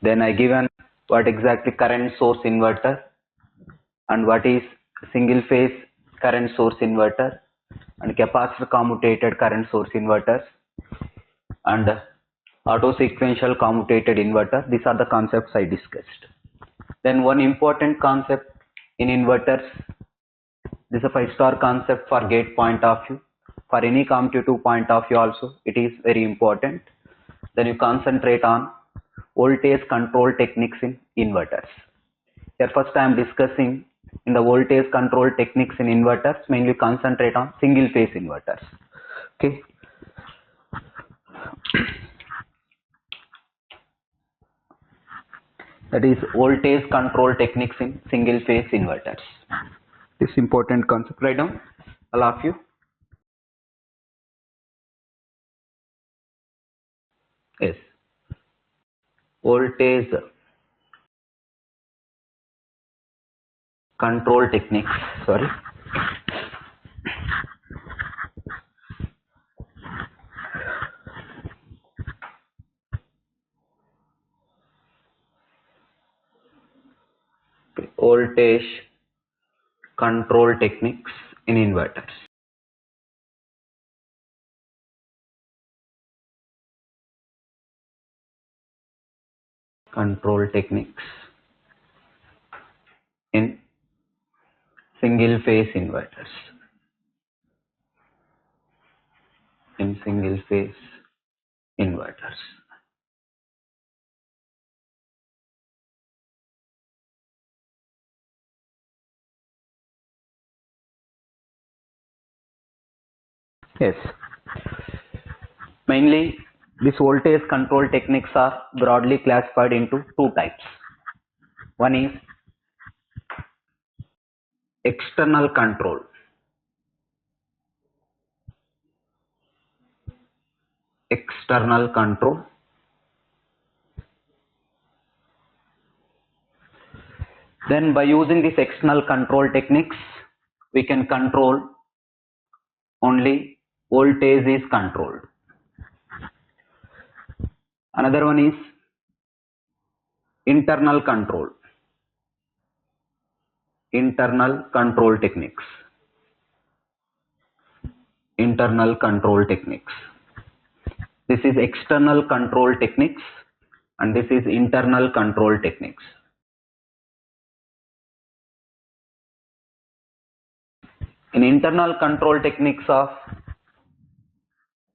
Then I given what exactly current source inverter and what is single phase current source inverter and capacitor commutated current source inverters and auto sequential commutated inverter. These are the concepts I discussed. Then one important concept in inverters, this is a 5-star concept for gate point of view. For any competitive point of view also, it is very important. Then you concentrate on voltage control techniques in inverters. Here first I am discussing in the voltage control techniques in inverters, mainly concentrate on single phase inverters. Okay. That is voltage control techniques in single phase inverters. This important concept. Write down, all of you. Yes. Voltage control techniques. Sorry. Voltage control techniques in inverters. Control techniques in single phase inverters. In single phase inverters. Yes. Mainly, these voltage control techniques are broadly classified into two types. One is external control. External control. Then by using these external control techniques, we can control only voltage is controlled. Another one is internal control. Internal control techniques. Internal control techniques. This is external control techniques and this is internal control techniques. In internal control techniques of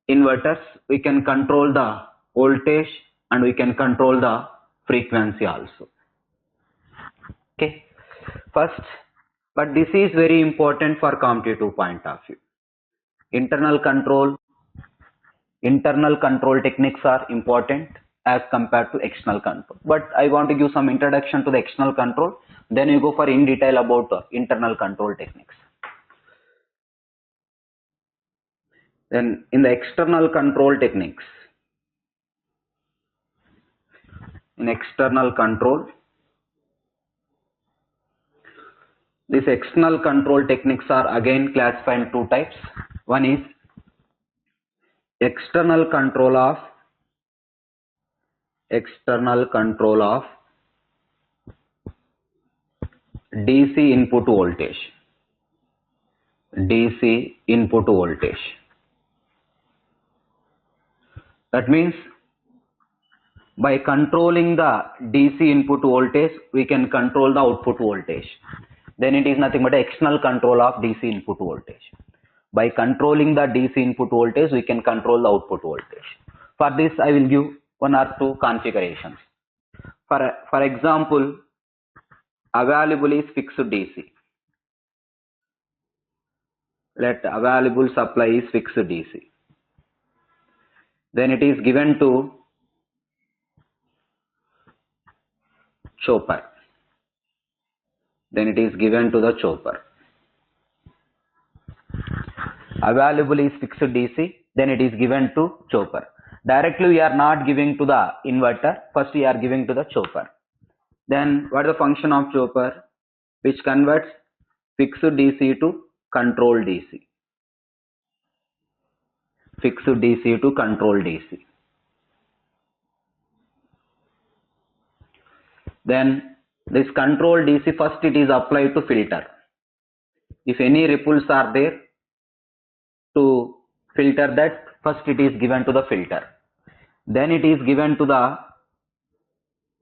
inverters, we can control the voltage and we can control the frequency also. Okay. First, but this is very important for competitive point of view. Internal control techniques are important as compared to external control. But I want to give some introduction to the external control. Then you go for in detail about the internal control techniques. Then in the external control techniques, in external control, these external control techniques are again classified in two types. One is external control of DC input voltage. DC input voltage. That means by controlling the DC input voltage, we can control the output voltage. Then it is nothing but external control of DC input voltage. By controlling the DC input voltage, we can control the output voltage. For this, I will give one or two configurations. For example, available is fixed DC. Let available supply is fixed DC. Then it is given to chopper. Then it is given to the chopper. Available is fixed DC. Then it is given to chopper. Directly we are not giving to the inverter. First we are giving to the chopper. Then what is the function of chopper? Which converts fixed DC to control DC. Fixed DC to control DC. Then this control DC, first it is applied to filter. If any ripples are there, to filter that, first it is given to the filter. Then it is given to the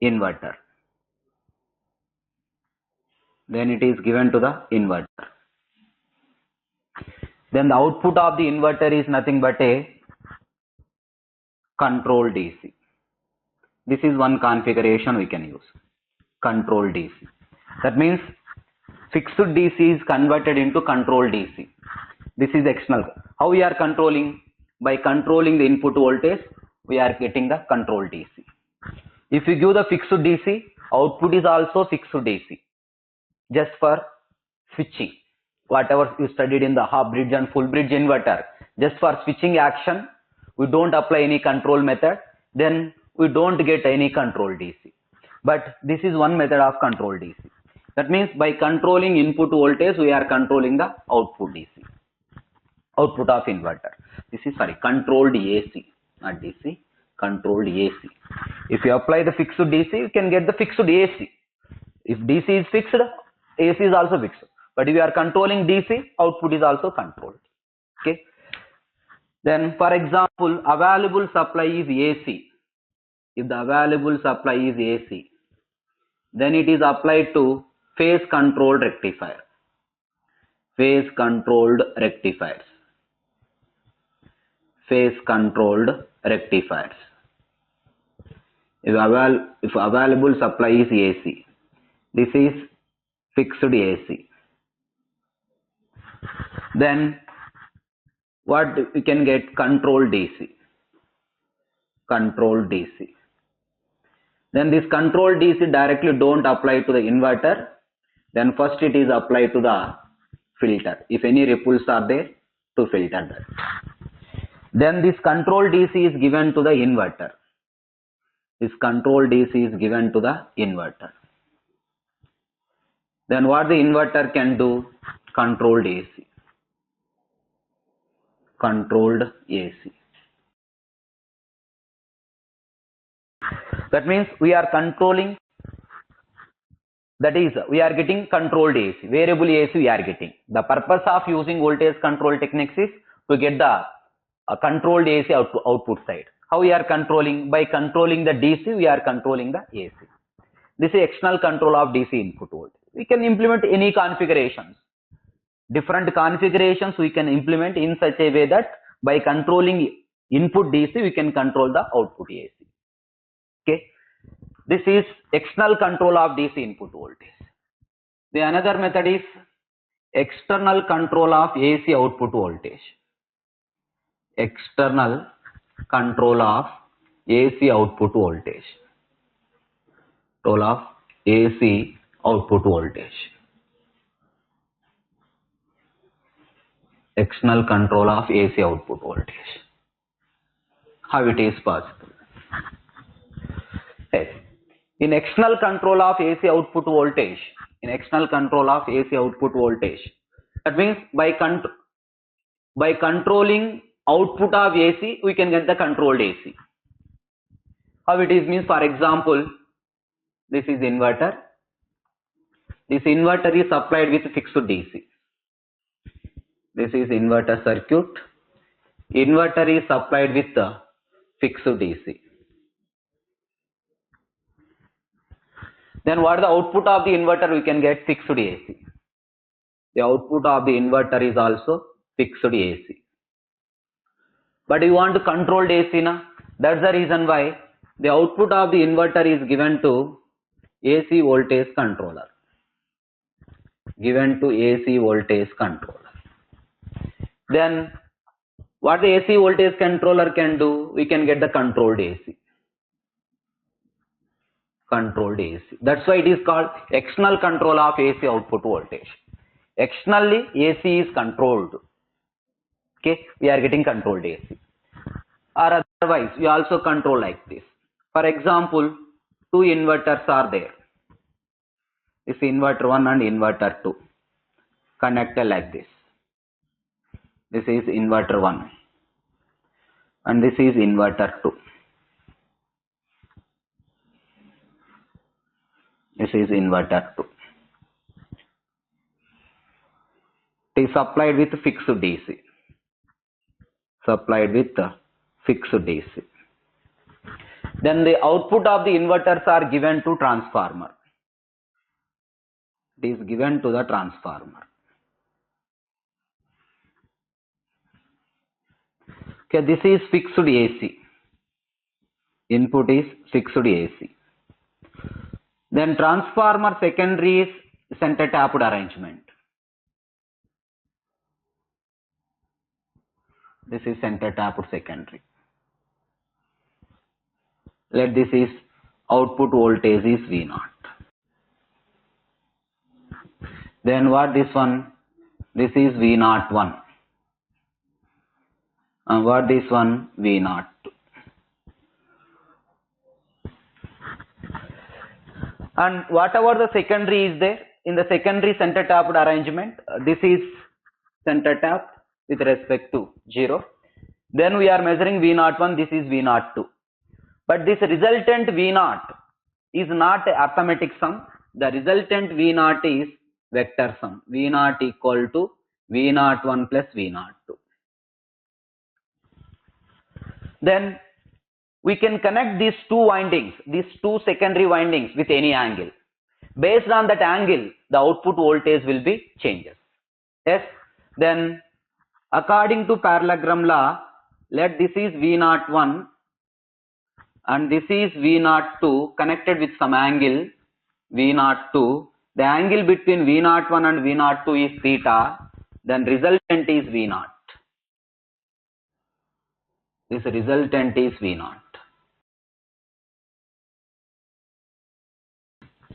inverter. Then it is given to the inverter. Then the output of the inverter is nothing but a control DC. This is one configuration we can use. Control DC. That means fixed DC is converted into control DC. This is external. How we are controlling? By controlling the input voltage, we are getting the control DC. If you give the fixed DC, output is also fixed DC. Just for switching. Whatever you studied in the half bridge and full bridge inverter. Just for switching action, we don't apply any control method. Then we don't get any control DC. But this is one method of control DC. That means by controlling input voltage, we are controlling the output DC. Output of inverter. This is controlled AC, not DC, controlled AC. If you apply the fixed DC, you can get the fixed AC. If DC is fixed, AC is also fixed. But if you are controlling DC, output is also controlled. Okay. Then for example, available supply is AC. If the available supply is AC, then it is applied to phase controlled rectifier. Phase controlled rectifiers. Phase controlled rectifiers. If available supply is AC, this is fixed AC. Then what we can get? Controlled DC. Controlled DC. Then this controlled DC directly don't apply to the inverter. Then first it is applied to the filter. If any ripples are there, to filter that. Then this control DC is given to the inverter. This control DC is given to the inverter. Then what the inverter can do? Controlled AC. Controlled AC. That means we are controlling, that is we are getting controlled AC, variable AC we are getting. The purpose of using voltage control techniques is to get the controlled AC output side. How we are controlling? By controlling the DC, we are controlling the AC. This is external control of DC input voltage. We can implement any configurations. Different configurations we can implement in such a way that by controlling input DC, we can control the output AC. Okay. This is external control of DC input voltage. The another method is external control of AC output voltage. External control of AC output voltage. Control of AC output voltage. External control of AC output voltage. How it is possible? Yes. In external control of AC output voltage, that means by controlling output of AC, we can get the controlled AC. How it is means, for example, this is inverter. This inverter is supplied with fixed DC. This is inverter circuit. Inverter is supplied with the fixed DC. Then what is the output of the inverter? We can get fixed AC. The output of the inverter is also fixed AC. But you want to control AC na? That's the reason why the output of the inverter is given to AC voltage controller. Given to AC voltage controller. Then what the AC voltage controller can do? We can get the controlled AC. Controlled AC. That's why it is called external control of AC output voltage. Externally AC is controlled. Okay, we are getting controlled AC. Or otherwise, we also control like this. For example, two inverters are there. This inverter 1 and inverter 2 connected like this. This is inverter 1 and this is inverter 2. This is inverter 2. It is supplied with fixed DC. Supplied with fixed DC. Then the output of the inverters are given to transformer. It is given to the transformer. Okay, this is fixed AC. Input is fixed AC. Then transformer secondary is center tapped arrangement. This is center tapped secondary. Let this is output voltage is V0. Then what this one? This is V01. And what this one? V02. And whatever the secondary is there, in the secondary center tapped arrangement, this is center tapped with respect to 0. Then we are measuring V01, this is V02. But this resultant V0 is not arithmetic sum. The resultant V0 is vector sum. V0 equal to V01 plus V02. Then we can connect these two windings, these two secondary windings with any angle. Based on that angle, the output voltage will be changes. Yes. Then according to parallelogram law, let this is V01 and this is V02 connected with some angle V02. The angle between V01 and V02 is theta. Then resultant is V0. This resultant is V0.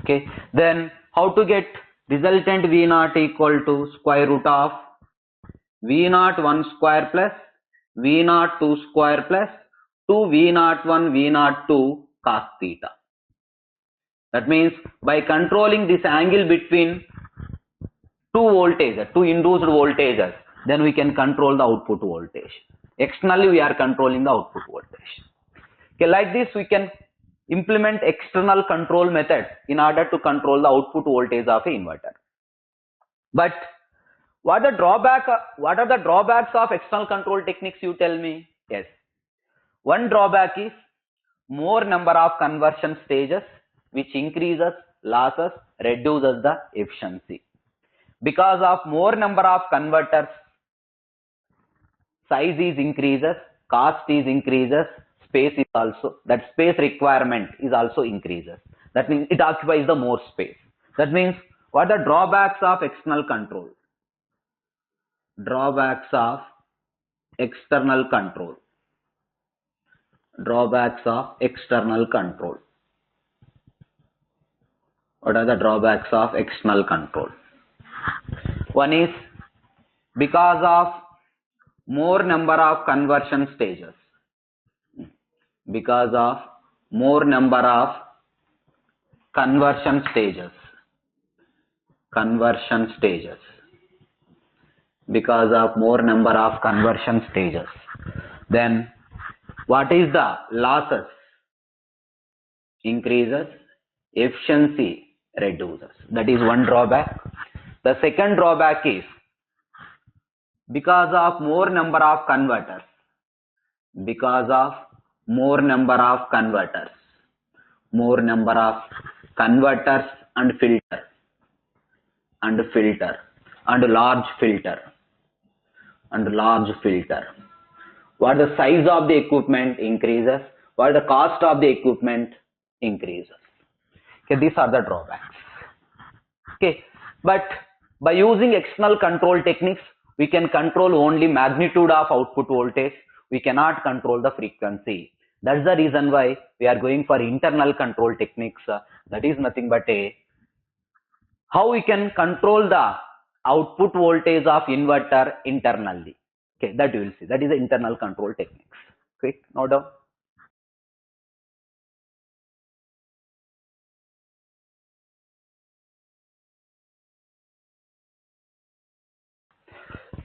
Okay. Then how to get resultant V0 equal to square root of V01 square plus V02 square plus 2 V01 V02 cos theta. That means by controlling this angle between two voltages, two induced voltages, then we can control the output voltage. Externally we are controlling the output voltage. Okay, like this we can implement external control method in order to control the output voltage of an inverter. But what are the drawbacks of external control techniques, you tell me? Yes. One drawback is more number of conversion stages, which increases losses, reduces the efficiency. Because of more number of converters, size is increases, cost is increases, space is also, that space requirement is also increases. That means it occupies the more space. That means what are the drawbacks of external control? Drawbacks of external control. Drawbacks of external control. What are the drawbacks of external control? One is because of more number of conversion stages. Because of more number of conversion stages. Conversion stages. Because of more number of conversion stages. Then what is the losses? Increases, efficiency reduces. That is one drawback. The second drawback is because of more number of converters. Because of more number of converters. More number of converters and filter. And filter. And large filter. And large filter. What the size of the equipment increases, what the cost of the equipment increases. Okay, these are the drawbacks. Okay, but by using external control techniques, we can control only magnitude of output voltage. We cannot control the frequency. That's the reason why we are going for internal control techniques. That is nothing but how we can control the output voltage of inverter internally. Okay, that you will see. That is the internal control techniques. Quick, no doubt.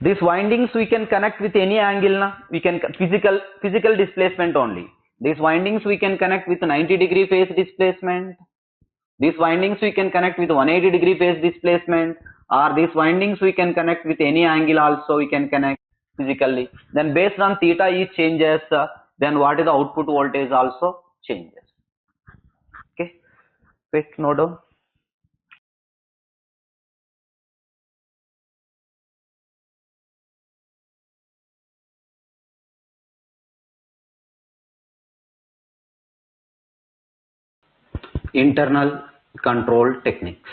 These windings we can connect with any angle. Na? We can physical displacement only. These windings we can connect with 90-degree phase displacement. These windings we can connect with 180-degree phase displacement, or these windings we can connect with any angle also we can connect physically. Then based on theta each changes, then what is the output voltage also changes. Okay, wait, note down. Internal control techniques.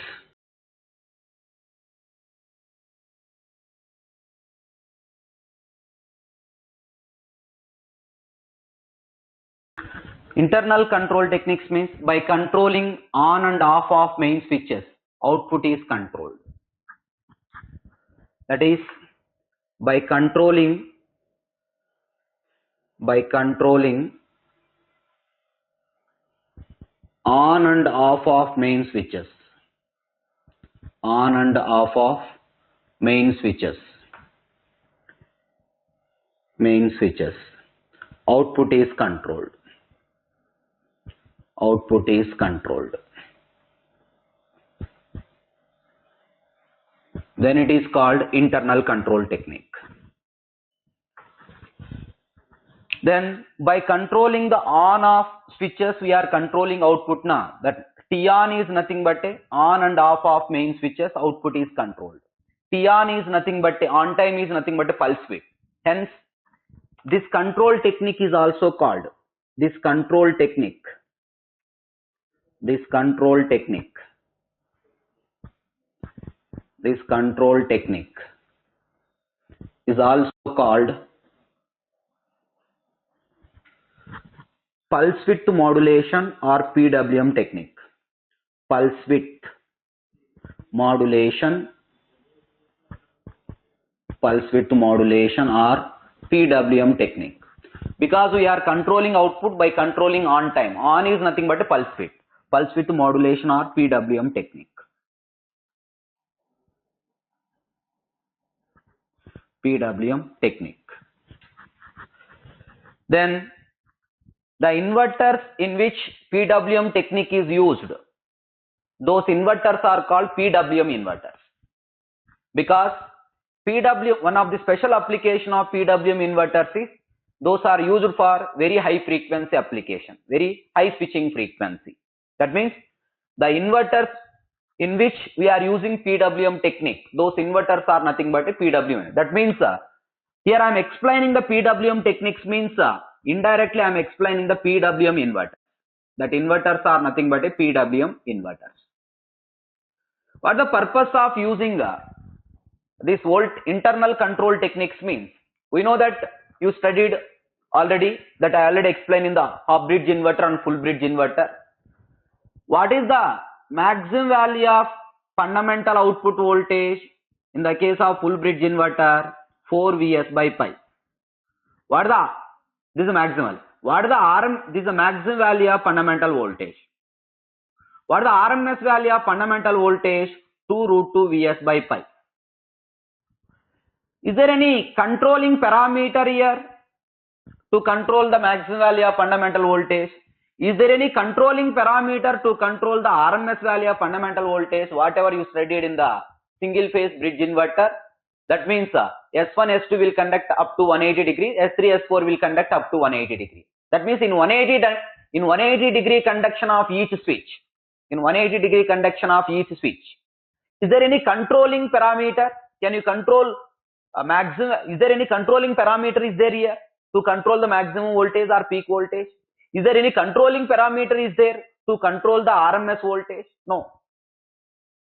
Internal control techniques means by controlling on and off of main switches, output is controlled. That is by controlling on and off of main switches, on and off of main switches, output is controlled. Output is controlled. Then it is called internal control technique. Then by controlling the on off switches we are controlling output now. That T on is nothing but a on and off of main switches, output is controlled. T on is nothing but a on time is nothing but a pulse width. Hence this control technique is also called, this control technique is also called pulse width modulation or PWM technique. Pulse width modulation or PWM technique. Because we are controlling output by controlling on time. On is nothing but a pulse width. Pulse width modulation or PWM technique. Then the inverters in which PWM technique is used, those inverters are called PWM inverters. Because one of the special application of PWM inverters is those are used for very high frequency application, very high switching frequency. That means the inverters in which we are using PWM technique, those inverters are nothing but a PWM. That means here I am explaining the PWM techniques means indirectly I am explaining the PWM inverters. That inverters are nothing but a PWM inverters. What the purpose of using this internal control techniques means? We know that you studied already, that I already explained in the half bridge inverter and full bridge inverter. What is the maximum value of fundamental output voltage in the case of full bridge inverter? 4 Vs by pi. What is this is maximal. What is the this is the maximum value of fundamental voltage. What is the RMS value of fundamental voltage? 2 root 2 Vs by pi. Is there any controlling parameter here to control the maximum value of fundamental voltage? Is there any controlling parameter to control the RMS value of fundamental voltage? Whatever you studied in the single phase bridge inverter, that means S1, S2 will conduct up to 180 degree, S3, S4 will conduct up to 180 degree. That means in 180 degree conduction of each switch, is there any controlling parameter? Can you control maximum? Is there any controlling parameter is there here to control the maximum voltage or peak voltage? Is there any controlling parameter is there to control the RMS voltage? No.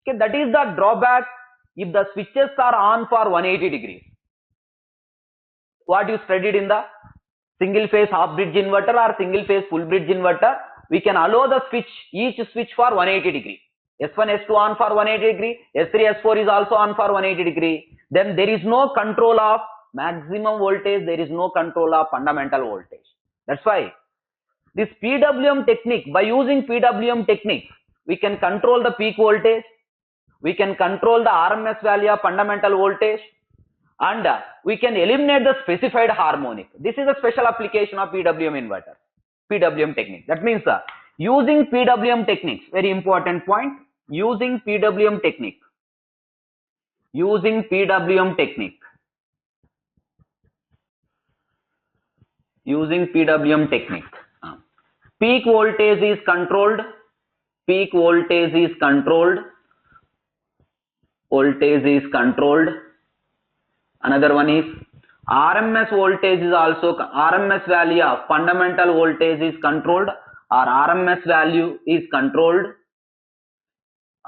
Okay, that is the drawback if the switches are on for 180 degrees. What you studied in the single phase half bridge inverter or single phase full bridge inverter, we can allow the each switch for 180 degree. S1, S2 on for 180 degree, S3, S4 is also on for 180 degree. Then there is no control of maximum voltage, there is no control of fundamental voltage. That's why this PWM technique, by using PWM technique, we can control the peak voltage, we can control the RMS value of fundamental voltage, and we can eliminate the specified harmonic. This is a special application of PWM inverter, PWM technique. That means Using PWM techniques, very important point. Using PWM technique. Using PWM technique. Using PWM technique. Peak voltage is controlled. Peak voltage is controlled. Voltage is controlled. Another one is RMS voltage is also, RMS value of fundamental voltage is controlled, or RMS value is controlled.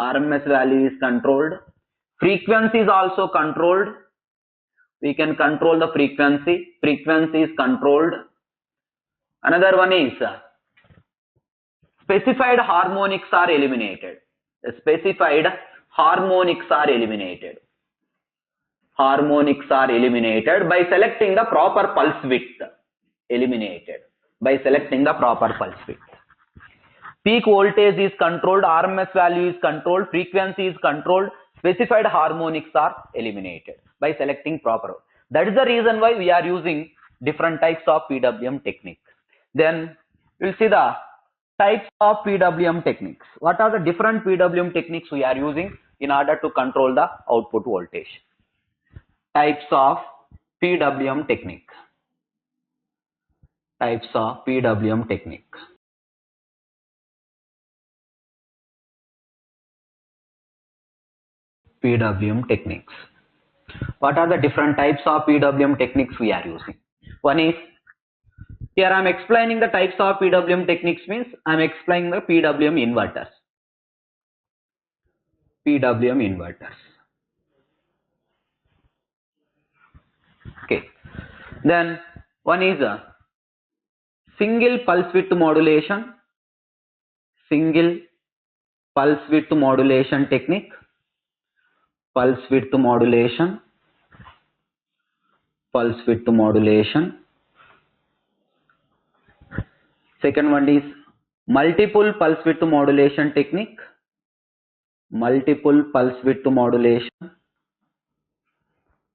RMS value is controlled. Frequency is also controlled. We can control the frequency. Frequency is controlled. Another one is specified harmonics are eliminated. Specified harmonics are eliminated. Harmonics are eliminated by selecting the proper pulse width. Eliminated by selecting the proper pulse width. Peak voltage is controlled, RMS value is controlled, frequency is controlled, specified harmonics are eliminated by selecting proper. That is the reason why we are using different types of PWM techniques. Then we'll see the types of PWM techniques. What are the different PWM techniques we are using in order to control the output voltage? Types of PWM technique. Types of PWM technique. PWM techniques. What are the different types of PWM techniques we are using? One is, here I am explaining the types of PWM techniques, means I am explaining the PWM inverters. PWM inverters. Okay. Then one is a single pulse width modulation. Single pulse width modulation technique. Pulse width modulation. Pulse width modulation. Second one is multiple pulse width modulation technique. Multiple pulse width modulation.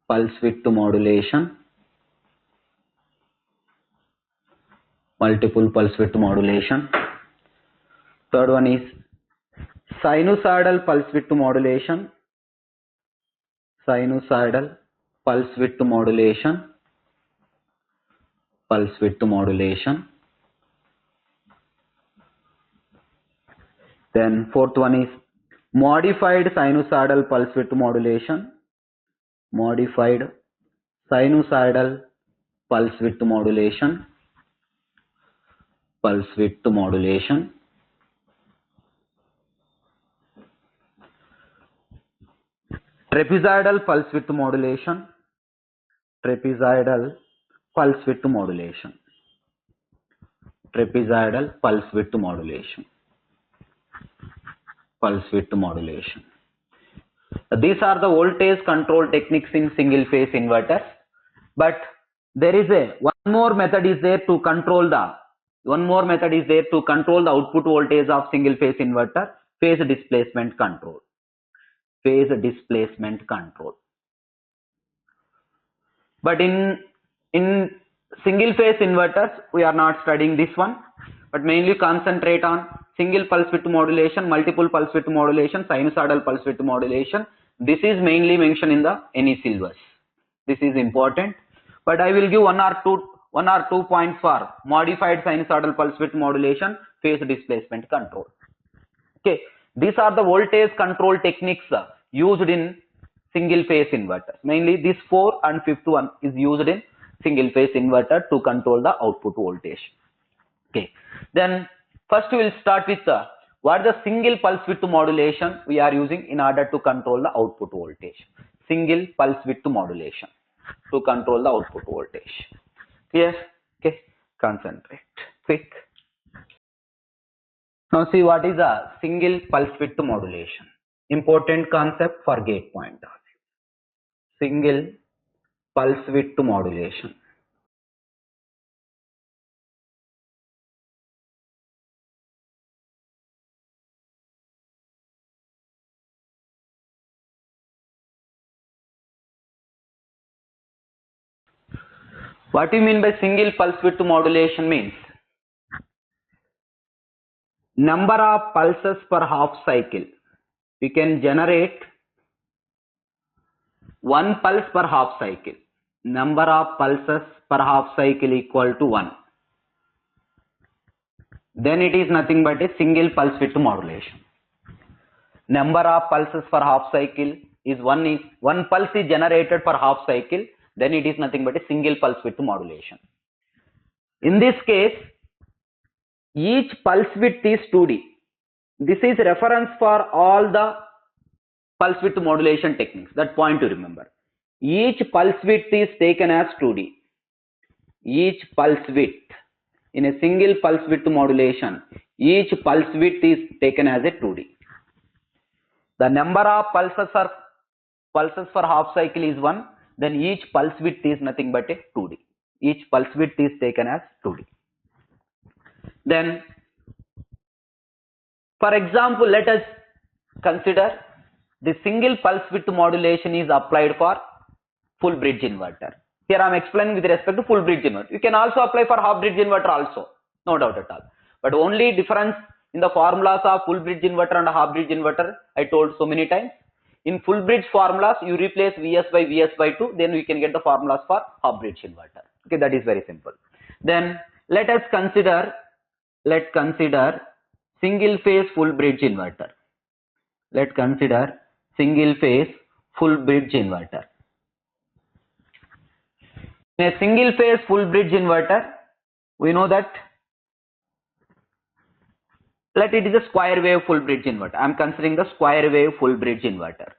Pulse width modulation. Multiple pulse width modulation. Third one is sinusoidal pulse width modulation. Sinusoidal pulse width modulation. Pulse width modulation. Then fourth one is modified sinusoidal pulse width modulation. Modified sinusoidal pulse width modulation. Pulse width modulation. Trapezoidal pulse width modulation. Trapezoidal pulse width modulation. Trapezoidal pulse width modulation. Pulse width modulation. These are the voltage control techniques in single phase inverters. But there is one more method is there to control the output voltage of single phase inverter. Phase displacement control. Phase displacement control. But in single phase inverters we are not studying this one, but mainly concentrate on single pulse width modulation, multiple pulse width modulation, sinusoidal pulse width modulation. This is mainly mentioned in the any syllabus. This is important, but I will give one or two points for modified sinusoidal pulse width modulation, phase displacement control. Okay, these are the voltage control techniques used in single phase inverters. Mainly this 4 and 5th one is used in single phase inverter to control the output voltage. Okay, then first we will start with what is the single pulse width modulation we are using in order to control the output voltage. Single pulse width modulation to control the output voltage. Clear? Okay, concentrate. Quick. Now see what is a single pulse width modulation. Important concept for gate point of view. Single pulse width modulation. What do you mean by single pulse width modulation means? number of pulses per half cycle. We can generate one pulse per half cycle. Number of pulses per half cycle equal to 1. Then it is nothing but a single pulse width modulation. Number of pulses per half cycle is one pulse is generated per half cycle. Then it is nothing but a single pulse width modulation. In this case, each pulse width is 2D. This is reference for all the pulse width modulation techniques. That point to remember. Each pulse width is taken as 2D. Each pulse width in a single pulse width modulation, each pulse width is taken as a 2D. The number of pulses for half cycle is 1. Then each pulse width is nothing but a 2D. Each pulse width is taken as 2D. Then, for example, let us consider the single pulse width modulation is applied for full bridge inverter. Here I am explaining with respect to full bridge inverter. You can also apply for half bridge inverter also, no doubt at all. But only difference in the formulas of full bridge inverter and half bridge inverter, I told so many times. In full bridge formulas, you replace Vs by Vs by 2, then we can get the formulas for half bridge inverter. Okay, that is very simple. Then let's consider single phase full bridge inverter. Let's consider single phase full bridge inverter. In a single phase full bridge inverter, we know that it is a square wave full bridge inverter. I am considering the square wave full bridge inverter.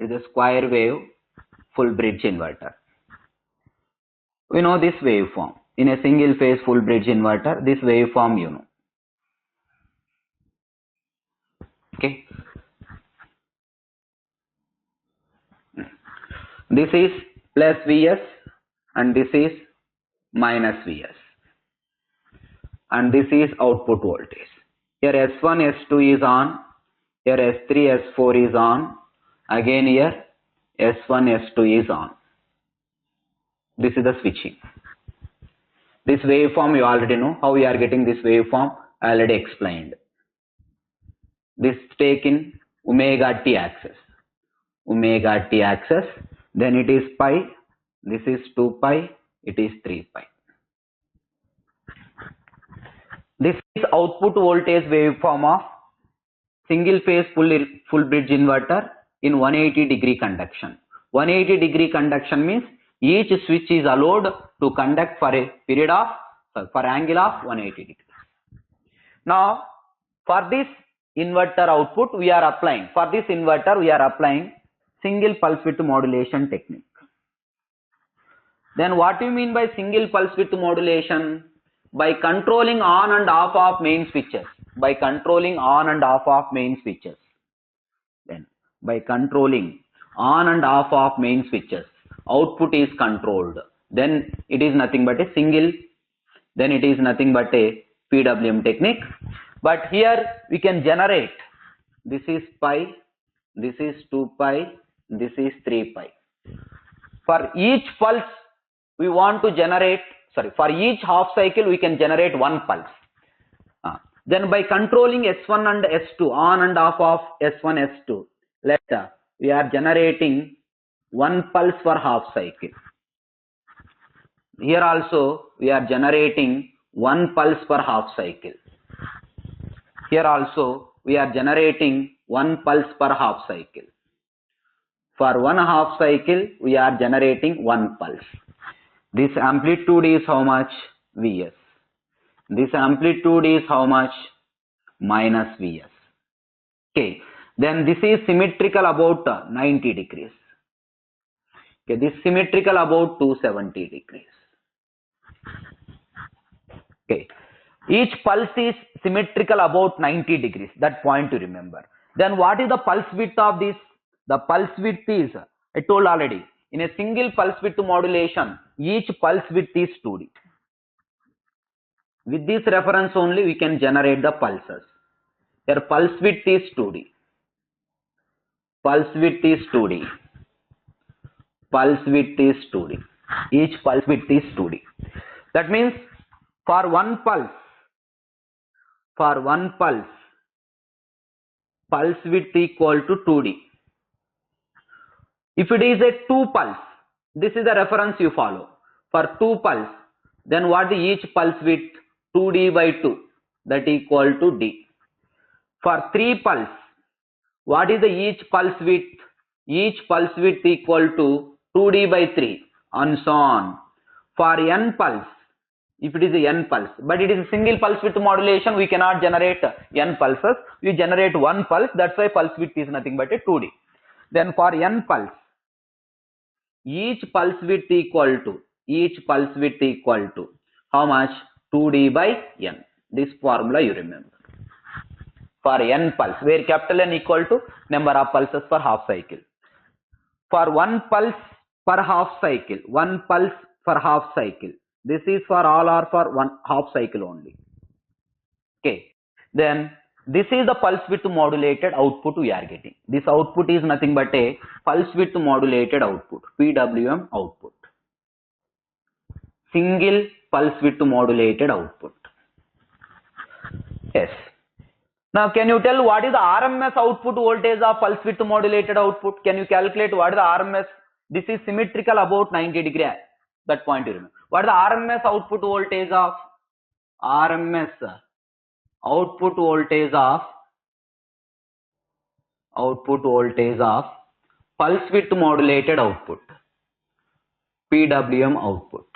It is a square wave full bridge inverter. We know this waveform. In a single phase full bridge inverter, this waveform you know. Okay. This is plus Vs and this is minus Vs. And this is output voltage. Here S1, S2 is on. Here S3, S4 is on. Again here S1, S2 is on. This is the switching. This waveform you already know. How we are getting this waveform, I already explained. This taken omega t axis. Omega t axis. Then it is pi. This is 2 pi. It is 3 pi. This is output voltage waveform of single phase full bridge inverter in 180 degree conduction. 180 degree conduction means each switch is allowed to conduct for a period of for angle of 180 degrees. Now for this inverter output we are applying single pulse width modulation technique. Then what do you mean by single pulse width modulation? By controlling on and off of main switches. By controlling on and off of main switches. Then by controlling on and off of main switches, output is controlled. Then it is nothing but a PWM technique. But here we can generate. This is pi, this is 2 pi, this is 3 pi. For each pulse we want to generate, for each half cycle we can generate one pulse. Then by controlling S1 and S2, on and off of S1, S2, we are generating one pulse for half cycle. Here also we are generating one pulse per half cycle. Here also we are generating one pulse per half cycle. For one half cycle we are generating one pulse. This amplitude is how much? Vs. This amplitude is how much? Minus Vs. Okay. Then this is symmetrical about 90 degrees. Okay. This is symmetrical about 270 degrees. Okay. Each pulse is symmetrical about 90 degrees. That point to remember. Then what is the pulse width of this? The pulse width is, I told already, in a single pulse width modulation, each pulse width is 2D. With this reference only we can generate the pulses. Here pulse width is 2D. Pulse width is 2D. Pulse width is 2D. Each pulse width is 2D. That means for one pulse for one pulse width equal to 2D. If it is a 2 pulse, this is the reference you follow. For 2 pulse, then what is each pulse width? 2D by 2, that equal to D. For 3 pulse, what is the each pulse width? Each pulse width equal to 2D by 3, and so on. For n pulse, if it is a n pulse, but it is a single pulse width modulation, we cannot generate n pulses. We generate one pulse, that's why pulse width is nothing but a 2D. Then for n pulse, each pulse width equal to how much? 2D by n. This formula you remember. For n pulse, where capital N equal to number of pulses per half cycle. For one pulse per half cycle, one pulse per half cycle. This is for all or for one half cycle only. Okay. Then this is the pulse width modulated output we are getting. This output is nothing but a pulse width modulated output, PWM output. Single pulse width modulated output. Yes. Now can you tell what is the RMS output voltage of pulse width modulated output? Can you calculate what is the RMS? This is symmetrical about 90 degree. That point you remember. What is the RMS output voltage of? RMS output voltage of pulse width modulated output, PWM output.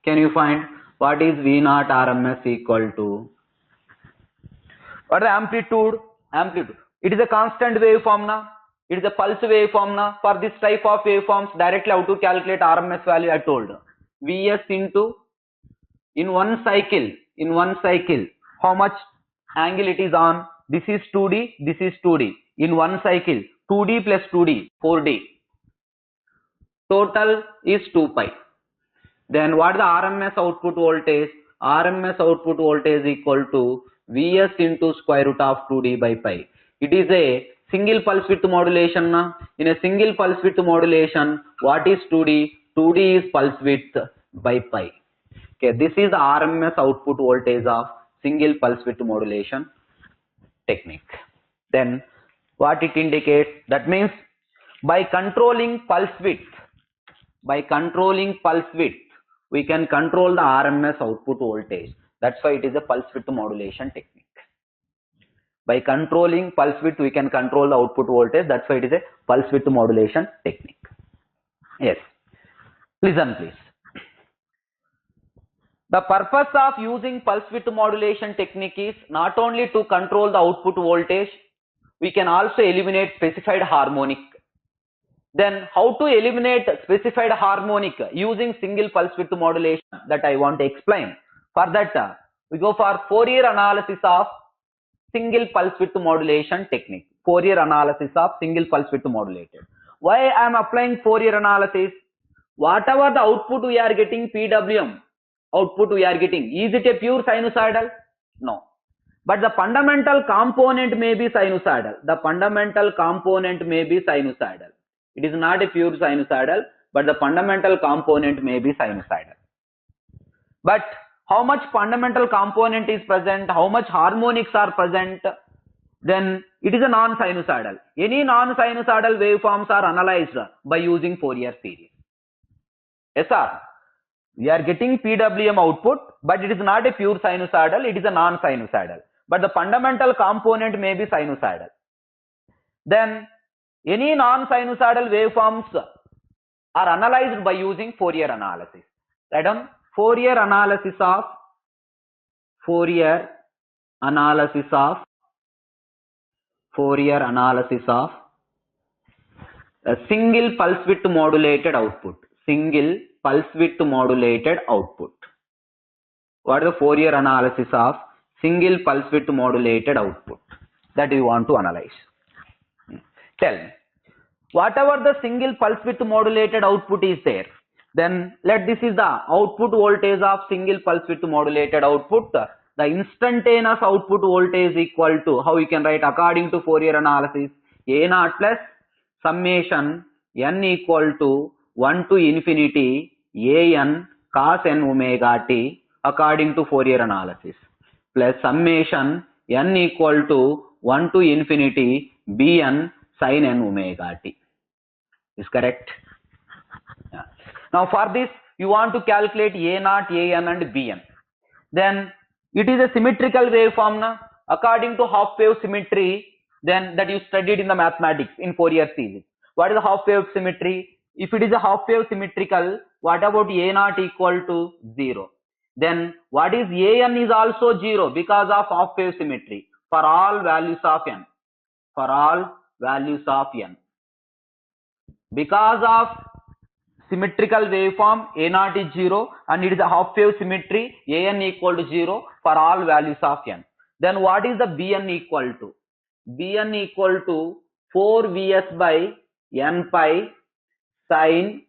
Can you find what is V0 RMS equal to? What is the amplitude? Amplitude. It is a constant waveform na. It is a pulse waveform na. For this type of waveforms, directly how to calculate RMS value I told. Vs into in one cycle, how much angle it is on? This is 2D, this is 2D. In one cycle, 2D plus 2D, 4D. Total is 2 pi. Then what is the RMS output voltage? RMS output voltage equal to Vs into square root of 2D by pi. It is a single pulse width modulation. Na? In a single pulse width modulation, what is 2D? 2D is pulse width by pi. Okay, this is the RMS output voltage of single pulse width modulation technique. Then what it indicates? That means by controlling pulse width, we can control the RMS output voltage. That's why it is a pulse width modulation technique. By controlling pulse width, we can control the output voltage. That's why it is a pulse width modulation technique. Yes. Listen please. The purpose of using pulse width modulation technique is not only to control the output voltage, we can also eliminate specified harmonic. Then how to eliminate specified harmonic using single pulse width modulation, that I want to explain. For that, we go for Fourier analysis of single pulse width modulation technique. Fourier analysis of single pulse width modulated. Why I am applying Fourier analysis? Whatever the output we are getting, PWM output we are getting, is it a pure sinusoidal? No. But the fundamental component may be sinusoidal. It is not a pure sinusoidal, but the fundamental component may be sinusoidal. But how much fundamental component is present, how much harmonics are present, then it is a non-sinusoidal. Any non-sinusoidal waveforms are analyzed by using Fourier series. Yes sir, we are getting PWM output, but it is not a pure sinusoidal, it is a non-sinusoidal. But the fundamental component may be sinusoidal. Then any non-sinusoidal waveforms are analyzed by using Fourier analysis. Write down Fourier analysis of a single pulse width modulated output. What is the Fourier analysis of single pulse width modulated output? That we want to analyze. Tell me, whatever the single pulse width modulated output is there, then this is the output voltage of single pulse width modulated output. The instantaneous output voltage equal to, how you can write according to Fourier analysis, A0 plus summation n equal to 1 to infinity an cos n omega t according to Fourier analysis. plus summation n equal to 1 to infinity Bn sin n omega t. Is correct? Yeah. Now for this you want to calculate A0, An and Bn. Then it is a symmetrical waveform na? According to half wave symmetry, then that you studied in the mathematics in Fourier series. What is the half wave symmetry? If it is a half wave symmetrical, what about A0 equal to 0? Then what is An is also 0 because of half wave symmetry for all values of n. For all values of n. Because of symmetrical waveform, A0 is 0 and it is a half wave symmetry, An equal to 0 for all values of n. Then what is the Bn equal to? Bn equal to 4 Vs by n pi sin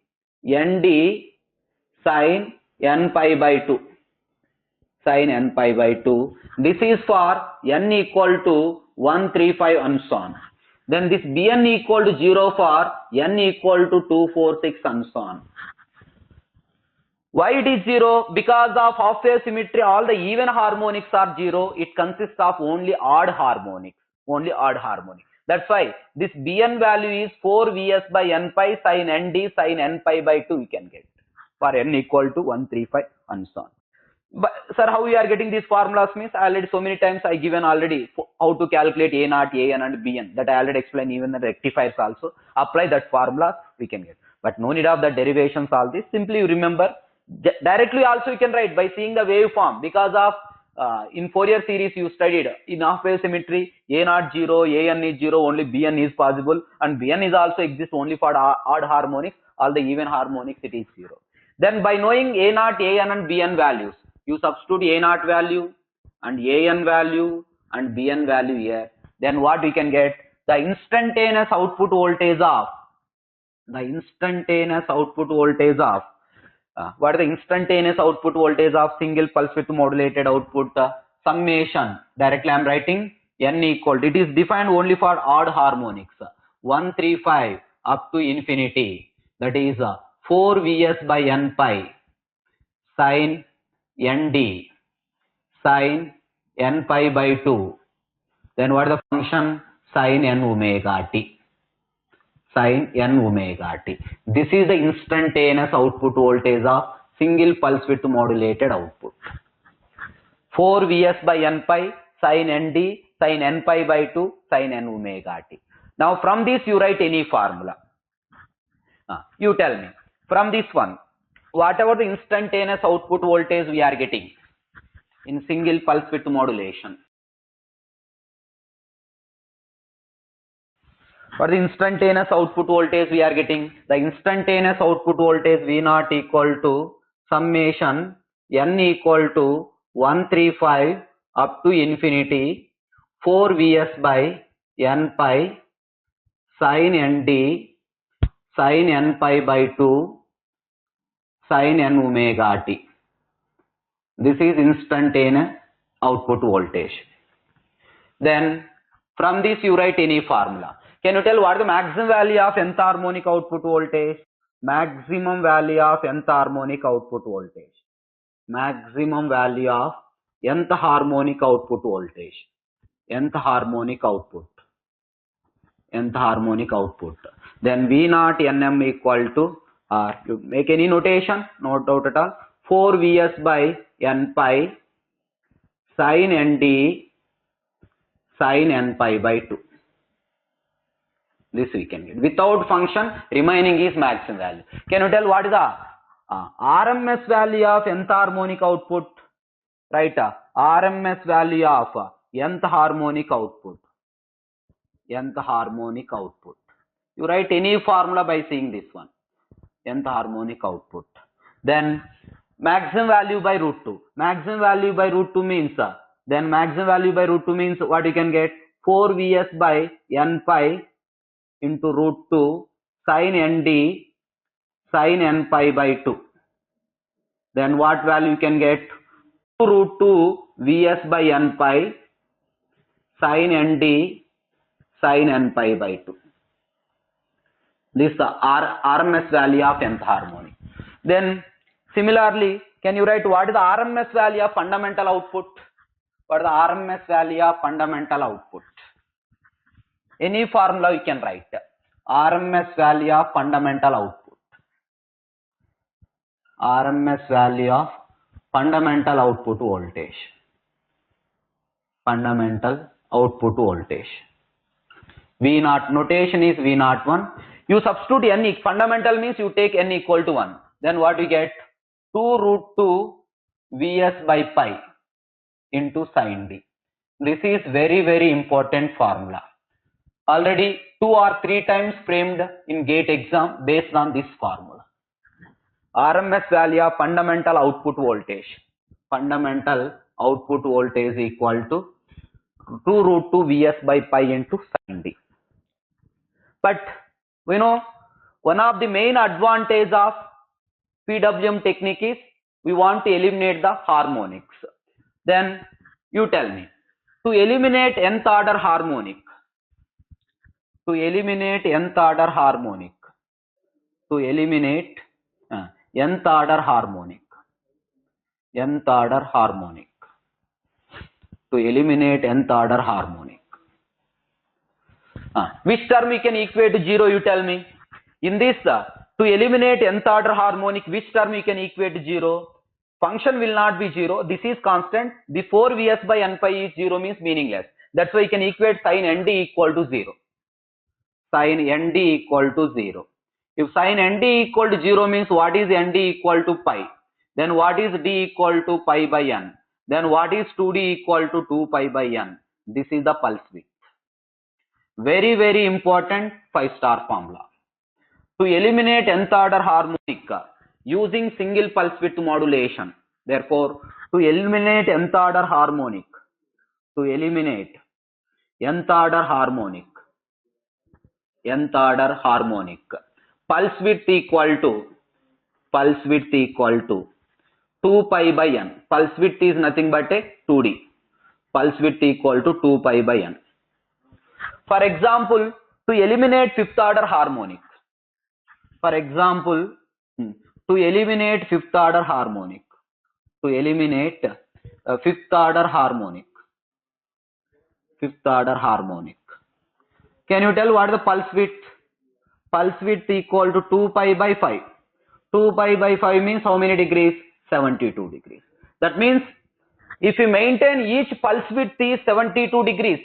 nd sin n pi by 2. Sin n pi by 2. This is for n equal to 135 and so on. Then this Bn equal to 0 for n equal to 246 and so on. Why it is 0? Because of half wave symmetry, all the even harmonics are 0. It consists of only odd harmonics. Only odd harmonics. That's why this Bn value is 4 Vs by n pi sin nd sin n pi by 2 you can get. For n equal to 135 and so on. But sir, how we are getting these formulas means already so many times I given already how to calculate A0, An and Bn. That I already explained even the rectifiers also. Apply that formula we can get. But no need of the derivations all this. Simply you remember. Directly also you can write by seeing the waveform because of in Fourier series you studied in half wave symmetry A0 0, An is 0, only Bn is possible and Bn is also exists only for odd harmonics, all the even harmonics it is 0. Then by knowing A0, An and Bn values, you substitute A0 value and An value and Bn value here. Then what we can get? The instantaneous output voltage of what is the instantaneous output voltage of single pulse width modulated output? Summation. Directly I am writing n equal to, it is defined only for odd harmonics. 135 up to infinity. That is 4 Vs by n pi sin nd sin n pi by 2. Then what is the function? Sin n omega t. Sin n omega t. This is the instantaneous output voltage of single pulse width modulated output. 4 Vs by n pi sin nd sin n pi by 2 sin n omega t. Now from this you write any formula. You tell me. From this one, whatever the instantaneous output voltage we are getting in single pulse width modulation. For the instantaneous output voltage we are getting, the instantaneous output voltage V0 equal to summation n equal to 135 up to infinity 4 Vs by n pi sin nd sin n pi by 2 sin n omega t. This is instantaneous output voltage. Then from this you write any formula. Can you tell what is the maximum value of nth harmonic output voltage? Maximum value of nth harmonic output voltage. Maximum value of nth harmonic output voltage. Nth harmonic output. Nth harmonic output. Then V0 Nm equal to, you make any notation, no doubt at all, 4 Vs by n pi sin nd sin n pi by 2. This we can get. Without function, remaining is maximum value. Can you tell what is the RMS value of nth harmonic output? Right, RMS value of nth harmonic output. Nth harmonic output. You write any formula by seeing this one. Nth harmonic output. Then maximum value by root 2. Maximum value by root 2 means, then maximum value by root 2 means what you can get? 4 Vs by n pi into root 2 sin nd sin n pi by 2. Then what value you can get? 2 root 2 Vs by n pi sin nd sin n pi by 2. This is the RMS value of nth harmonic. Then similarly, can you write what is the RMS value of fundamental output? What is the RMS value of fundamental output? Any formula you can write. RMS value of fundamental output. RMS value of fundamental output voltage. Fundamental output voltage. V0 notation is V01. You substitute n, fundamental means you take n equal to 1. Then what you get? 2 root 2 Vs by pi into sin d. This is very important formula. Already 2 or 3 times framed in GATE exam based on this formula. RMS value of fundamental output voltage. Fundamental output voltage equal to 2 root 2 Vs by pi into sin d. But we know one of the main advantage of PWM technique is we want to eliminate the harmonics. Then you tell me, to eliminate nth order harmonic, to eliminate nth order harmonic, to eliminate nth order harmonic, nth order harmonic, to eliminate nth order harmonic. Which term we can equate to 0, you tell me. In this, to eliminate nth order harmonic, which term we can equate to 0? Function will not be 0. This is constant. The 4 Vs by n pi is 0 means meaningless. That's why you can equate sin nd equal to 0. Sin nd equal to 0. If sin nd equal to 0 means what is nd equal to pi? Then what is d equal to pi by n? Then what is 2d equal to 2 pi by n? This is the pulse width. Very important 5-star formula. To eliminate nth order harmonic using single pulse width modulation. Therefore, to eliminate nth order harmonic, to eliminate nth order harmonic, nth order harmonic, pulse width equal to 2 pi by n. Pulse width is nothing but a 2d. Pulse width equal to 2 pi by n. For example, to eliminate fifth order harmonic. For example, to eliminate fifth order harmonic. To eliminate fifth order harmonic. Fifth order harmonic. Can you tell what is the pulse width? Pulse width equal to 2 pi by 5. 2 pi by 5 means how many degrees? 72 degrees. That means if you maintain each pulse width is 72 degrees,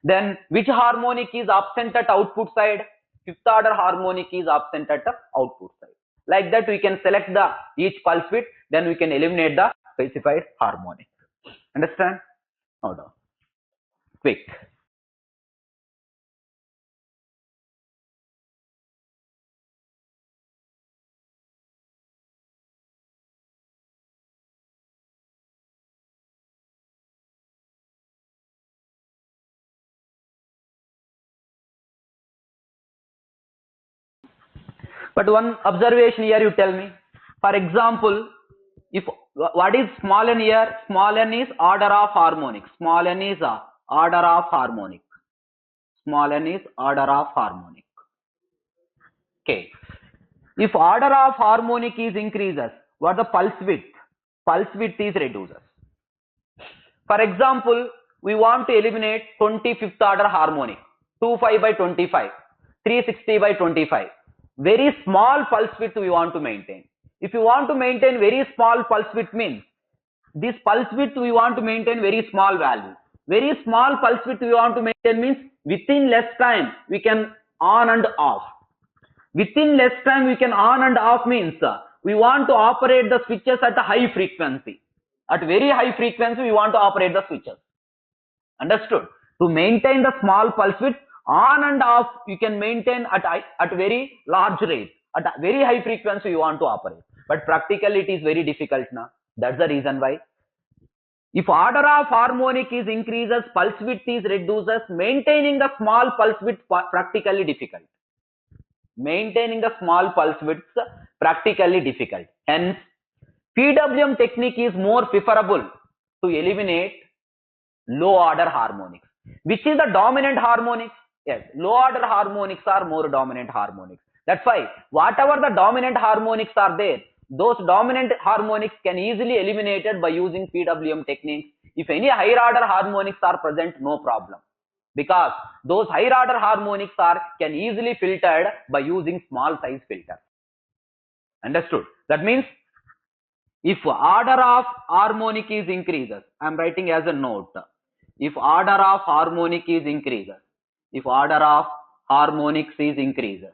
then which harmonic is absent at output side? Fifth order harmonic is absent at the output side. Like that we can select the each pulse width, then we can eliminate the specified harmonic. Understand? Hold on. Quick. But one observation here you tell me. For example, if what is small n here? Small n is order of harmonic. Small n is order of harmonic. Small n is order of harmonic. Okay. If order of harmonic is increases, what the pulse width? Pulse width is reduces. For example, we want to eliminate 25th order harmonic. 25 by 25, 360 by 25. Very small pulse width we want to maintain. If you want to maintain very small pulse width means, this pulse width we want to maintain very small value. Very small pulse width we want to maintain means within less time we can on and off. Within less time we can on and off means we want to operate the switches at a high frequency. At very high frequency we want to operate the switches. Understood? To maintain the small pulse width, on and off you can maintain at very large rate. At a very high frequency you want to operate. But practically it is very difficult now. That's the reason why. If order of harmonic is increases, pulse width is reduces, maintaining the small pulse width practically difficult. Maintaining the small pulse width practically difficult. Hence, PWM technique is more preferable to eliminate low order harmonics. Which is the dominant harmonics? Yes, low order harmonics are more dominant harmonics. That's why whatever the dominant harmonics are there, Those dominant harmonics can easily eliminated by using PWM techniques. If any higher order harmonics are present, no problem, because those higher order harmonics can easily filtered by using small size filter. Understood? That means if order of harmonic is increases, I am writing as a note. If order of harmonic is increases, if order of harmonics is increases,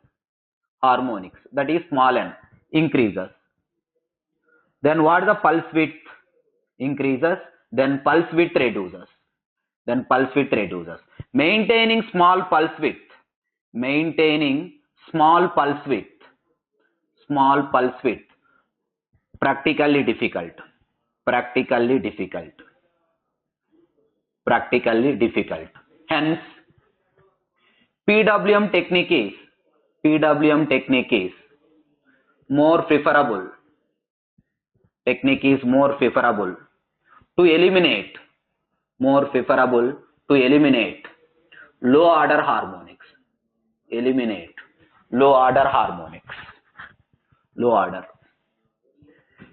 harmonics, that is small n, increases, then what the pulse width increases, then pulse width reduces, then pulse width reduces. Maintaining small pulse width, maintaining small pulse width, small pulse width, practically difficult, practically difficult, practically difficult. Hence, PWM technique is more preferable, technique is more preferable to eliminate, more preferable to eliminate low order harmonics, eliminate low order harmonics, low order.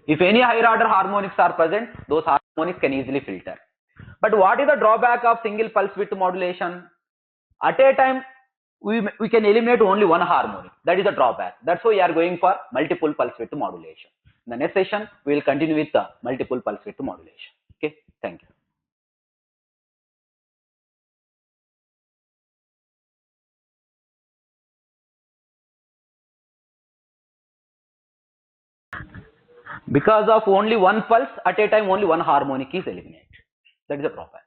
If any higher order harmonics are present, those harmonics can easily filter. But what is the drawback of single pulse width modulation? At a time, we can eliminate only one harmonic. That is the drawback. That's why we are going for multiple pulse width modulation. In the next session, we will continue with the multiple pulse width modulation. Okay, thank you. Because of only one pulse, at a time only one harmonic is eliminated. That is the drawback.